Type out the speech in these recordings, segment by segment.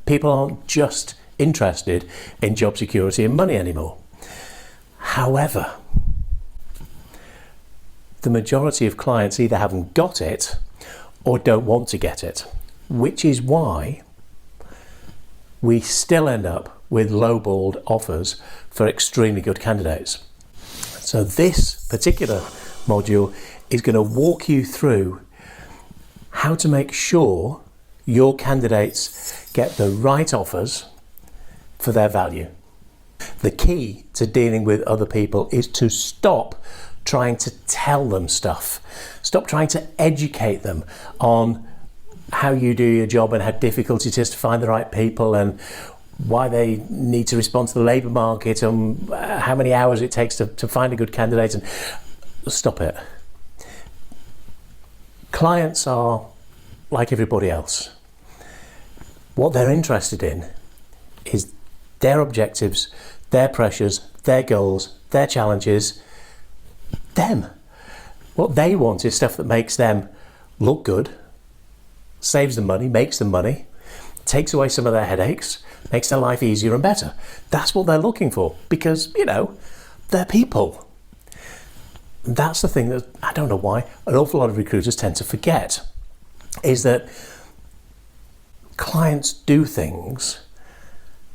People aren't just interested in job security and money anymore. However, the majority of clients either haven't got it or don't want to get it, which is why we still end up with lowballed offers for extremely good candidates. So this particular module is going to walk you through how to make sure your candidates get the right offers for their value. The key to dealing with other people is to stop trying to tell them stuff. Stop trying to educate them on how you do your job and how difficult it is to find the right people and why they need to respond to the labour market and how many hours it takes to find a good candidate. And stop it. Clients are like everybody else. What they're interested in is their objectives, their pressures, their goals, their challenges, them. What they want is stuff that makes them look good, saves them money, makes them money, takes away some of their headaches, makes their life easier and better. That's what they're looking for because, they're people. That's the thing that, I don't know why, an awful lot of recruiters tend to forget, is that clients do things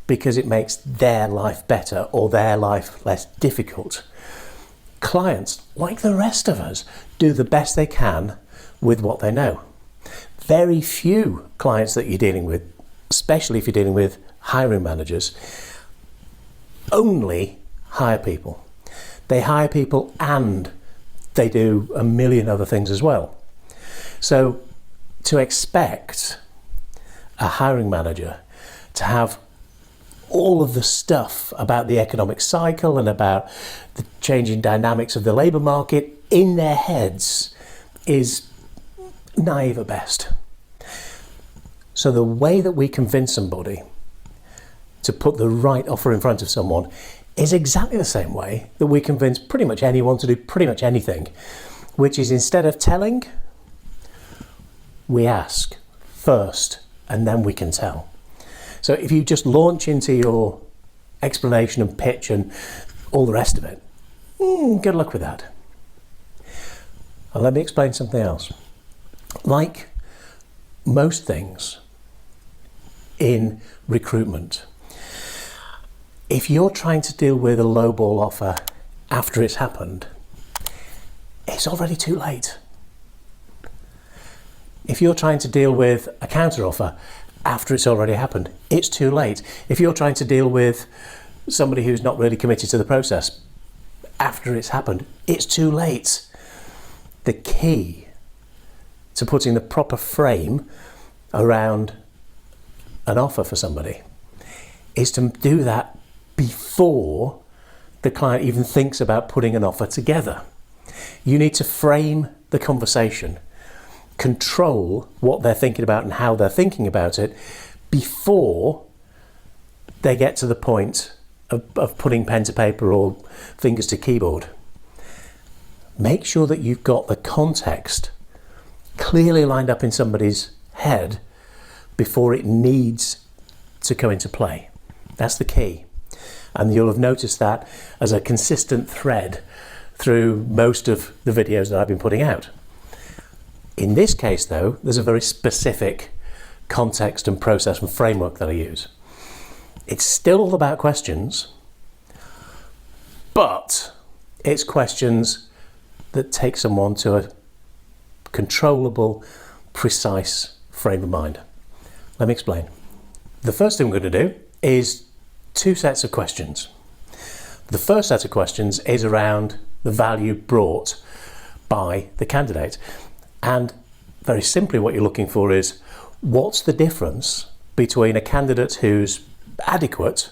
because it makes their life better or their life less difficult. Clients, like the rest of us, do the best they can with what they know. Very few clients that you're dealing with, especially if you're dealing with hiring managers, only hire people. They hire people and they do a million other things as well. So to expect a hiring manager to have all of the stuff about the economic cycle and about the changing dynamics of the labour market in their heads is naive at best. So the way that we convince somebody to put the right offer in front of someone is exactly the same way that we convince pretty much anyone to do pretty much anything, which is instead of telling, we ask first and then we can tell. So if you just launch into your explanation and pitch and all the rest of it, good luck with that. And let me explain something else. Like most things in recruitment, if you're trying to deal with a lowball offer after it's happened, it's already too late. If you're trying to deal with a counter offer after it's already happened, it's too late. If you're trying to deal with somebody who's not really committed to the process after it's happened, it's too late. The key to putting the proper frame around an offer for somebody is to do that before the client even thinks about putting an offer together. You need to frame the conversation, control what they're thinking about and how they're thinking about it before they get to the point of putting pen to paper or fingers to keyboard. Make sure that you've got the context clearly lined up in somebody's head before it needs to come into play. That's the key. And you'll have noticed that as a consistent thread through most of the videos that I've been putting out. In this case, though, there's a very specific context and process and framework that I use. It's still all about questions, but it's questions that take someone to a controllable, precise frame of mind. Let me explain. The first thing we're going to do is two sets of questions. The first set of questions is around the value brought by the candidate. And very simply what you're looking for is, what's the difference between a candidate who's adequate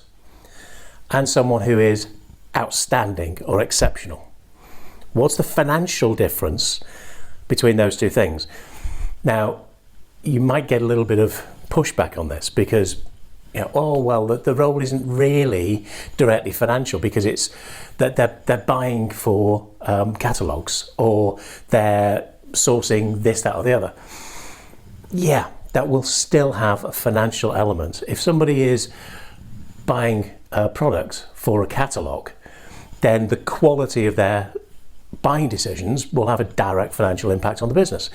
and someone who is outstanding or exceptional? What's the financial difference between those two things? Now, you might get a little bit of pushback on this because, the role isn't really directly financial because it's that they're buying for catalogues or they're sourcing this, that or the other. Yeah, that will still have a financial element. If somebody is buying a product for a catalogue, then the quality of their buying decisions will have a direct financial impact on the business.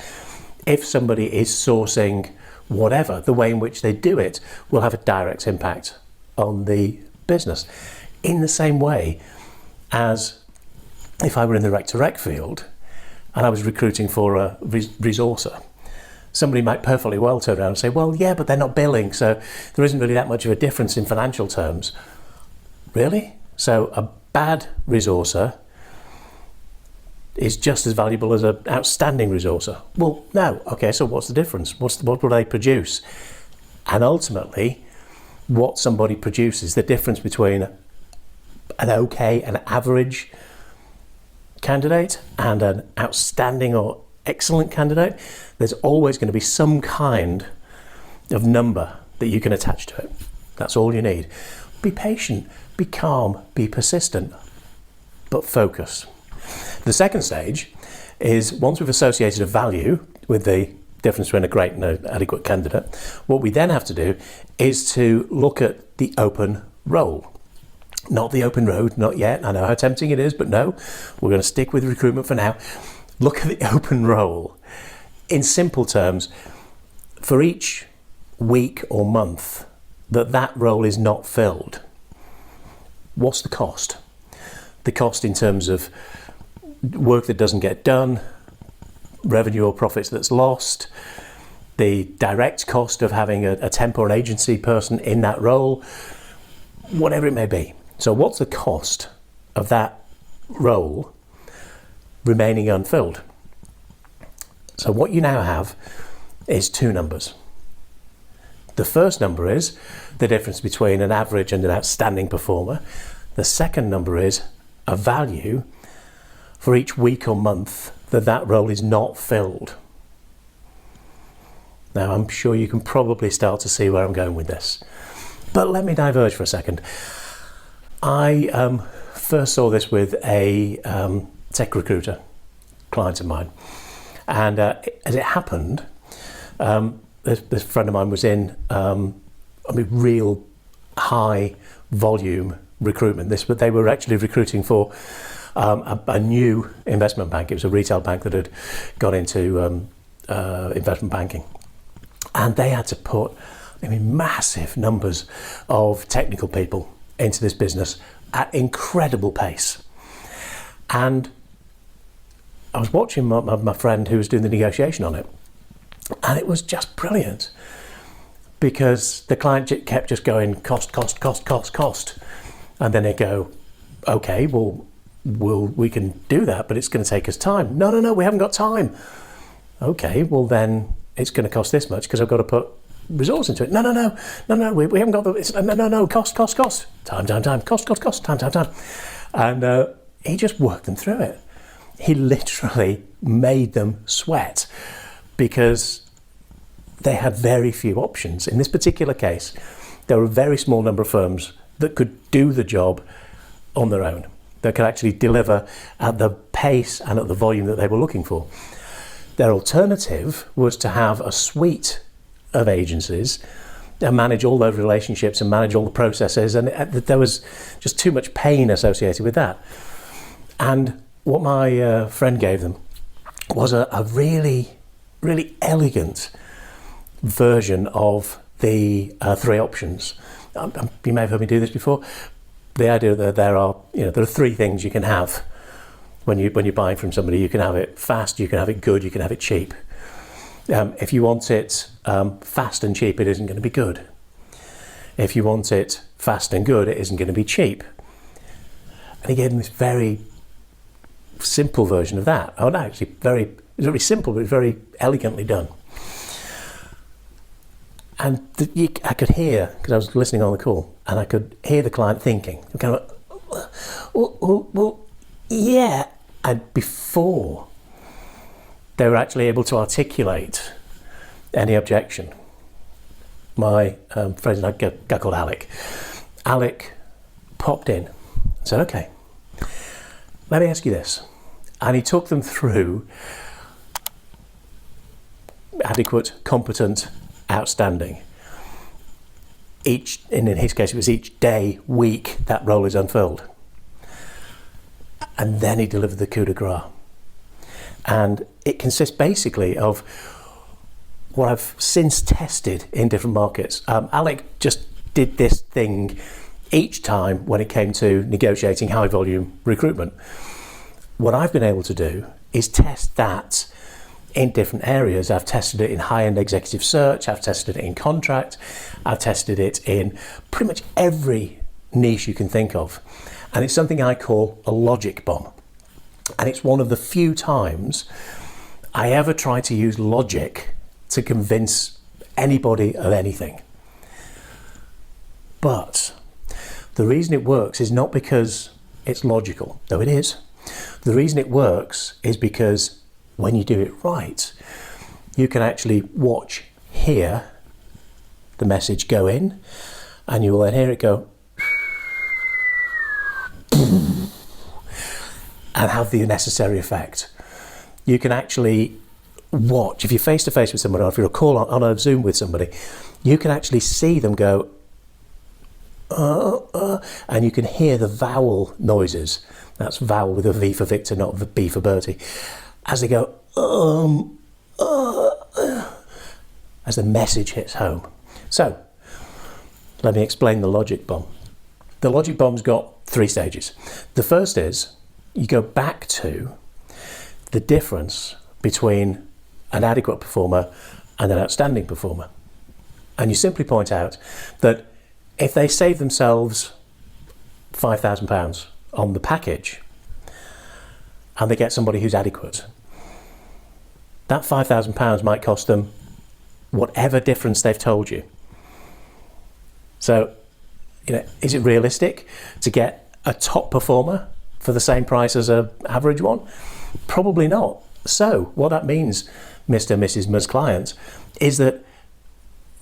If somebody is sourcing whatever, the way in which they do it will have a direct impact on the business. In the same way as if I were in the rec-to-rec field and I was recruiting for a resourcer, somebody might perfectly well turn around and say, well, yeah, but they're not billing, so there isn't really that much of a difference in financial terms. Really? So a bad resourcer is just as valuable as an outstanding resourcer? Well, no. Okay, so what's the difference? What will they produce? And ultimately, what somebody produces, the difference between an okay, an average candidate and an outstanding or excellent candidate, there's always going to be some kind of number that you can attach to it. That's all you need. Be patient, be calm, be persistent, but focus. The second stage is, once we've associated a value with the difference between a great and an adequate candidate, what we then have to do is to look at the open role. Not the open road, not yet. I know how tempting it is, but no, we're going to stick with recruitment for now. Look at the open role. In simple terms, for each week or month that role is not filled, what's the cost? The cost in terms of work that doesn't get done, revenue or profits that's lost, the direct cost of having a temp or an agency person in that role, whatever it may be. So what's the cost of that role remaining unfilled? So what you now have is two numbers. The first number is the difference between an average and an outstanding performer. The second number is a value for each week or month that role is not filled. Now, I'm sure you can probably start to see where I'm going with this, but let me diverge for a second. I first saw this with a tech recruiter client of mine, and as it happened, this friend of mine was in real high volume recruitment. They were actually recruiting for a new investment bank. It was a retail bank that had got into investment banking, and they had to put massive numbers of technical people into this business at incredible pace. And I was watching my friend who was doing the negotiation on it, and it was just brilliant, because the client kept just going cost, and then they go, okay, well, we can do that, but it's going to take us time. No, we haven't got time. Okay, well then it's going to cost this much because I've got to put resource into it. No, we haven't got the, cost, time, cost, time. And he just worked them through it. He literally made them sweat because they had very few options. In this particular case, there were a very small number of firms that could do the job on their own, that could actually deliver at the pace and at the volume that they were looking for. Their alternative was to have a suite of agencies and manage all those relationships and manage all the processes, and there was just too much pain associated with that. And what my friend gave them was a really, really elegant version of the three options. You may have heard me do this before. The idea that there are three things you can have when you're buying from somebody. You can have it fast, you can have it good, you can have it cheap. If you want it fast and cheap, it isn't going to be good. If you want it fast and good, it isn't going to be cheap. And he gave them this very simple version of that. Oh no, actually it was very simple, but very elegantly done. And I could hear, because I was listening on the call, and I could hear the client thinking, kind of, well, yeah. And before they were actually able to articulate any objection, my friend, a guy called Alec popped in and said, okay, let me ask you this. And he took them through adequate, competent, outstanding. In his case, it was each day, week, that role is unfilled. And then he delivered the coup de grace. And it consists basically of what I've since tested in different markets. Alec just did this thing each time when it came to negotiating high volume recruitment. What I've been able to do is test that in different areas. I've tested it in high-end executive search, I've tested it in contract, I've tested it in pretty much every niche you can think of. And it's something I call a logic bomb. And it's one of the few times I ever try to use logic to convince anybody of anything. But the reason it works is not because it's logical, though it is. The reason it works is because when you do it right, you can actually hear the message go in, and you will then hear it go and have the necessary effect. You can actually watch, if you're face to face with somebody, or if you're on a Zoom with somebody, you can actually see them go, and you can hear the vowel noises. That's vowel with a V for Victor, not the B for Bertie. As they go, as the message hits home. So, let me explain the logic bomb. The logic bomb's got 3 stages. The first is, you go back to the difference between an adequate performer and an outstanding performer. And you simply point out that if they save themselves £5,000 on the package and they get somebody who's adequate, that £5,000 might cost them whatever difference they've told you. So, is it realistic to get a top performer for the same price as an average one? Probably not. So what that means, Mr. and Mrs. Ms. client, is that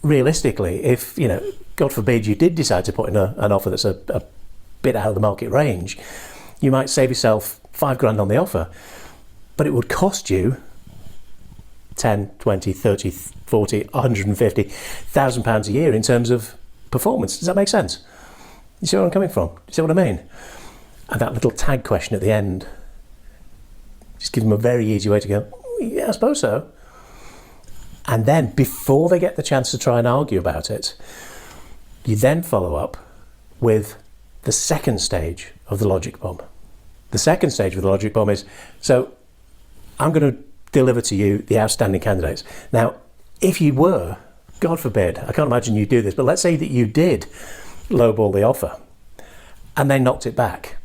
realistically, if, God forbid you did decide to put in an offer that's a bit out of the market range, you might save yourself £5,000 on the offer, but it would cost you 10, 20, 30, 40, 150,000 pounds a year in terms of performance. Does that make sense? You see where I'm coming from? Do you see what I mean? And that little tag question at the end just gives them a very easy way to go, yeah, I suppose so. And then before they get the chance to try and argue about it, you then follow up with the second stage of the logic bomb. The second stage of the logic bomb is, so I'm going to deliver to you the outstanding candidates. Now, if you were, God forbid, I can't imagine you do this, but let's say that you did lowball the offer and they knocked it back.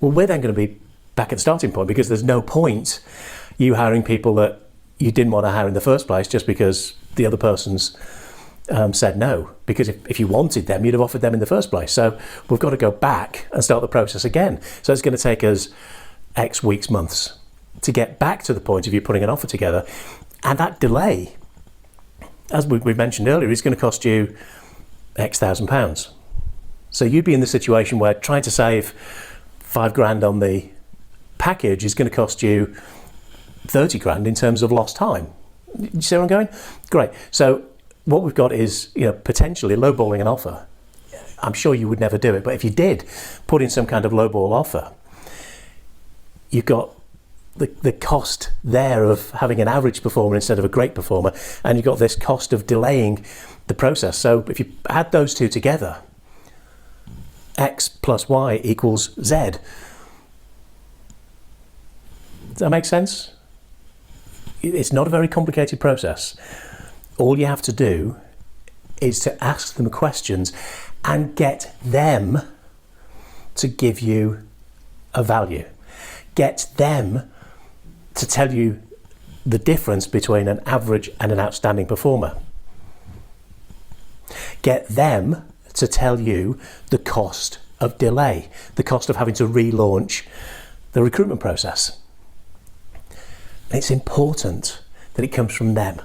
Well, we're then going to be back at the starting point, because there's no point you hiring people that you didn't want to hire in the first place just because the other person's said no. Because if you wanted them, you'd have offered them in the first place. So we've got to go back and start the process again. So it's going to take us X weeks, months to get back to the point of you putting an offer together. And that delay, as we mentioned earlier, is going to cost you X thousand pounds. So you'd be in the situation where trying to save £5,000 on the package is going to cost you 30 grand in terms of lost time. You see where I'm going? Great. So what we've got is, potentially lowballing an offer. I'm sure you would never do it, but if you did put in some kind of lowball offer, you've got the cost there of having an average performer instead of a great performer, and you've got this cost of delaying the process. So if you add those two together, X plus Y equals Z. Does that make sense? It's not a very complicated process. All you have to do is to ask them questions and get them to give you a value. Get them to tell you the difference between an average and an outstanding performer. Get them to tell you the cost of delay, the cost of having to relaunch the recruitment process. And it's important that it comes from them.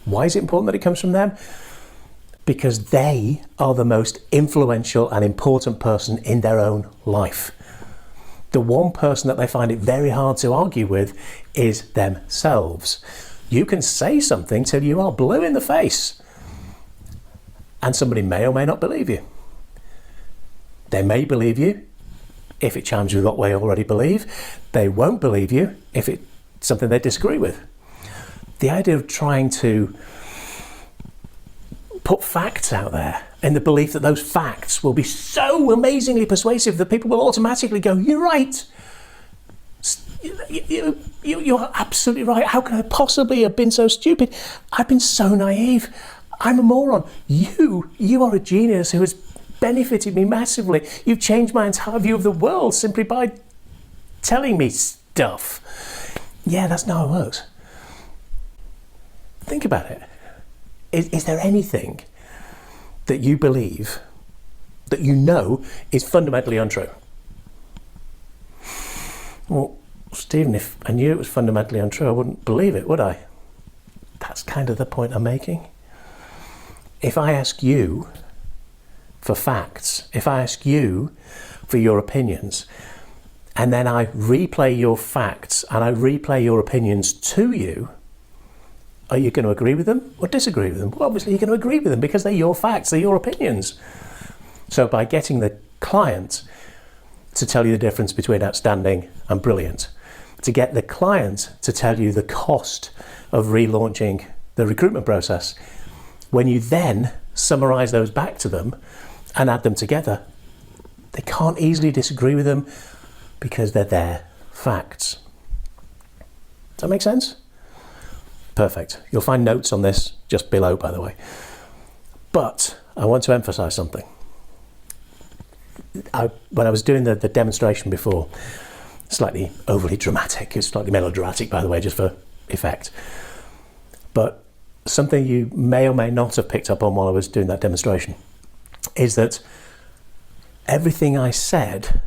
Why is it important that it comes from them? Because they are the most influential and important person in their own life. The one person that they find it very hard to argue with is themselves. You can say something till you are blue in the face, and somebody may or may not believe you. They may believe you if it chimes with what they already believe. They won't believe you if it's something they disagree with. The idea of trying to put facts out there in the belief that those facts will be so amazingly persuasive that people will automatically go, you're right. You're absolutely right. How could I possibly have been so stupid? I've been so naive. I'm a moron. You are a genius who has benefited me massively. You've changed my entire view of the world simply by telling me stuff. Yeah, that's not how it works. Think about it. Is there anything that you believe that you know is fundamentally untrue? Well, Stephen, if I knew it was fundamentally untrue, I wouldn't believe it, would I? That's kind of the point I'm making. If I ask you for facts, if I ask you for your opinions, and then I replay your facts and I replay your opinions to you, are you going to agree with them or disagree with them? Well, obviously you're going to agree with them because they're your facts, they're your opinions. So by getting the client to tell you the difference between outstanding and brilliant, to get the client to tell you the cost of relaunching the recruitment process, when you then summarize those back to them and add them together, they can't easily disagree with them because they're their facts. Does that make sense? Perfect. You'll find notes on this just below, by the way. But I want to emphasize something. When I was doing the demonstration before, slightly overly dramatic, it's slightly melodramatic, by the way, just for effect. But something you may or may not have picked up on while I was doing that demonstration is that everything I said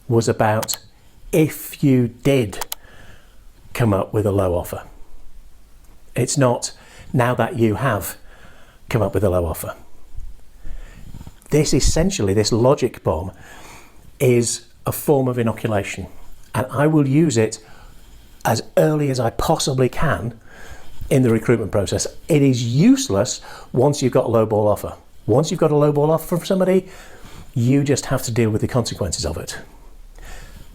was about if you did come up with a low offer. It's not now that you have come up with a low offer. This essentially, this logic bomb is a form of inoculation, and I will use it as early as I possibly can in the recruitment process. It is useless once you've got a lowball offer. Once you've got a lowball offer from somebody, you just have to deal with the consequences of it.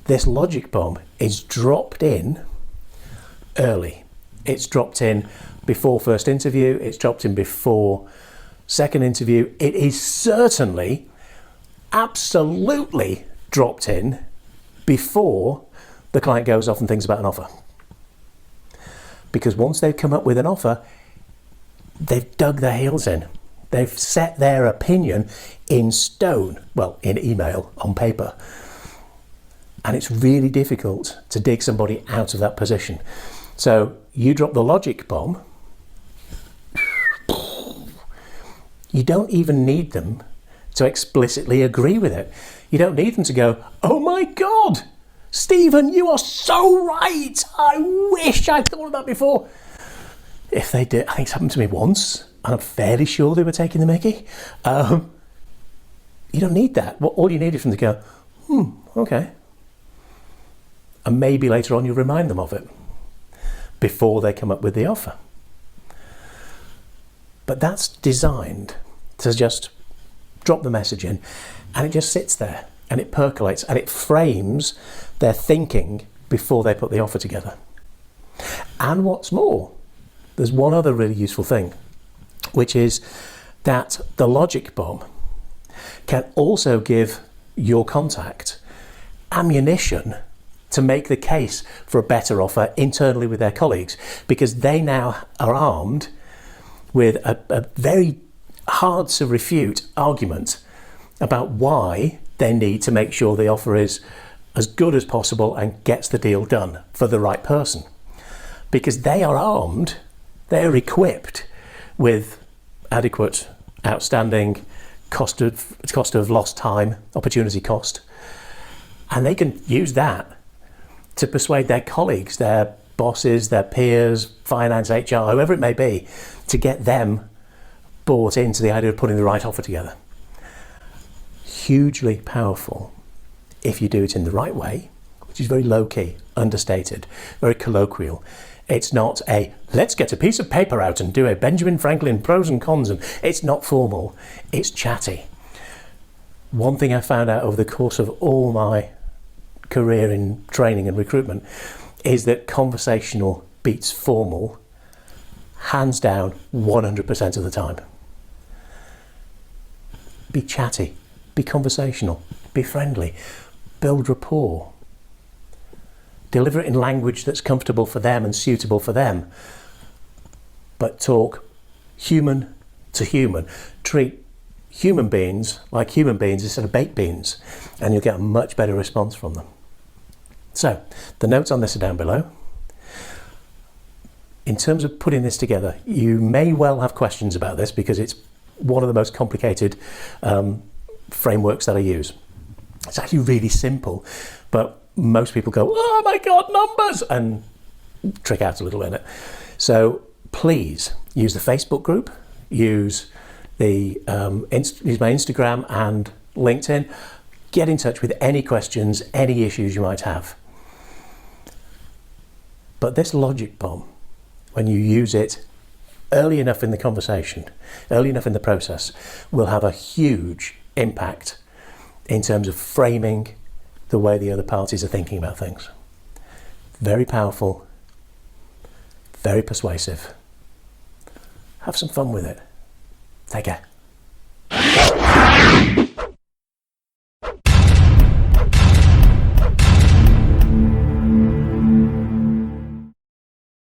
This logic bomb is dropped in early. It's dropped in before first interview, it's dropped in before second interview. It is certainly, absolutely dropped in before the client goes off and thinks about an offer. Because once they've come up with an offer, they've dug their heels in. They've set their opinion in stone, well, in email, on paper. And it's really difficult to dig somebody out of that position. So you drop the logic bomb, you don't even need them to explicitly agree with it. You don't need them to go, oh my God, Stephen, you are so right. I wish I'd thought of that before. If they did, I think it's happened to me once, and I'm fairly sure they were taking the mickey. You don't need that. All you need is them to go, okay. And maybe later on you'll remind them of it before they come up with the offer. But that's designed to just drop the message in, and it just sits there and it percolates and it frames their thinking before they put the offer together. And what's more, there's one other really useful thing, which is that the logic bomb can also give your contact ammunition to make the case for a better offer internally with their colleagues, because they now are armed with a very hard to refute argument about why they need to make sure the offer is as good as possible and gets the deal done for the right person. Because they are armed, they're equipped with adequate, outstanding cost of lost time, opportunity cost, and they can use that to persuade their colleagues, their bosses, their peers, finance, HR, whoever it may be, to get them bought into the idea of putting the right offer together. Hugely powerful if you do it in the right way, which is very low-key, understated, very colloquial. It's not a, let's get a piece of paper out and do a Benjamin Franklin pros and cons, and it's not formal, it's chatty. One thing I found out over the course of all my career in training and recruitment is that conversational beats formal, hands down, 100% of the time. Be chatty, be conversational, be friendly, build rapport. Deliver it in language that's comfortable for them and suitable for them. But talk human to human. Treat human beings like human beings instead of baked beans, and you'll get a much better response from them. So, the notes on this are down below. In terms of putting this together, you may well have questions about this because it's one of the most complicated frameworks that I use. It's actually really simple, but most people go, oh my God, numbers, and trick out a little in it. So please use the Facebook group, use use my Instagram and LinkedIn. Get in touch with any questions, any issues you might have. But this logic bomb, when you use it early enough in the conversation, early enough in the process, will have a huge impact in terms of framing the way the other parties are thinking about things. Very powerful, very persuasive. Have some fun with it. Take care.